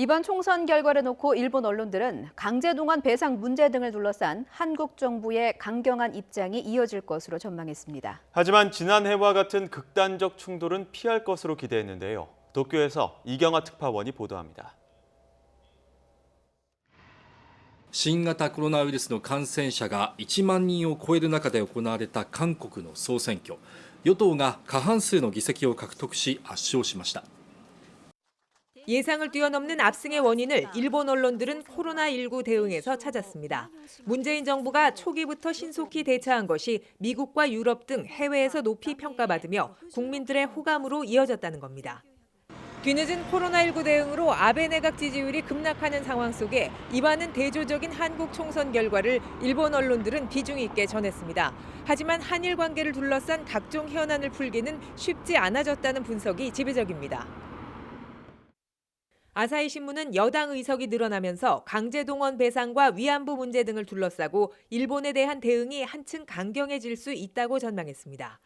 이번 총선 결과를 놓고 일본 언론들은 강제동원 배상 문제 등을 둘러싼 한국 정부의 강경한 입장이 이어질 것으로 전망했습니다. 하지만 지난해와 같은 극단적 충돌은 피할 것으로 기대했는데요. 도쿄에서 이경화 특파원이 보도합니다. 新型コロナウイルスの感染者が1万人を超える中で行われた韓国の総選挙。与党が過半数の議席を獲得し圧勝しました。 예상을 뛰어넘는 압승의 원인을 일본 언론들은 코로나19 대응에서 찾았습니다. 문재인 정부가 초기부터 신속히 대처한 것이 미국과 유럽 등 해외에서 높이 평가받으며 국민들의 호감으로 이어졌다는 겁니다. 뒤늦은 코로나19 대응으로 아베 내각 지지율이 급락하는 상황 속에 이번은 대조적인 한국 총선 결과를 일본 언론들은 비중 있게 전했습니다. 하지만 한일 관계를 둘러싼 각종 현안을 풀기는 쉽지 않아졌다는 분석이 지배적입니다. 아사히 신문은 여당 의석이 늘어나면서 강제동원 배상과 위안부 문제 등을 둘러싸고 일본에 대한 대응이 한층 강경해질 수 있다고 전망했습니다.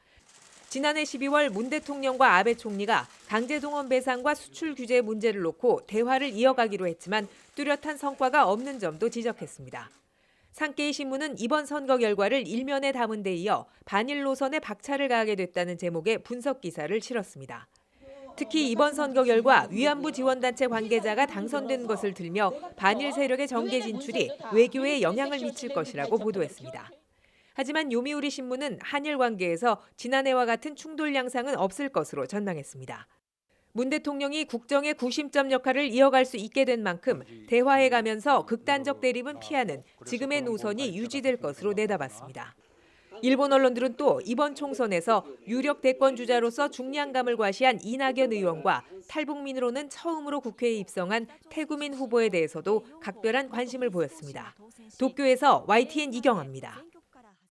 지난해 12월 문 대통령과 아베 총리가 강제동원 배상과 수출 규제 문제를 놓고 대화를 이어가기로 했지만 뚜렷한 성과가 없는 점도 지적했습니다. 산케이 신문은 이번 선거 결과를 일면에 담은 데 이어 반일 노선에 박차를 가하게 됐다는 제목의 분석 기사를 실었습니다. 특히 이번 선거 결과 위안부 지원단체 관계자가 당선된 것을 들며 반일 세력의 정계 진출이 외교에 영향을 미칠 것이라고 보도했습니다. 하지만 요미우리 신문은 한일 관계에서 지난해와 같은 충돌 양상은 없을 것으로 전망했습니다. 문 대통령이 국정의 구심점 역할을 이어갈 수 있게 된 만큼 대화해 가면서 극단적 대립은 피하는 지금의 노선이 유지될 것으로 내다봤습니다. 일본 언론들은 또 이번 총선에서 유력 대권 주자로서 중량감을 과시한 이낙연 의원과 탈북민으로는 처음으로 국회에 입성한 태구민 후보에 대해서도 각별한 관심을 보였습니다. 도쿄에서 YTN 이경화입니다.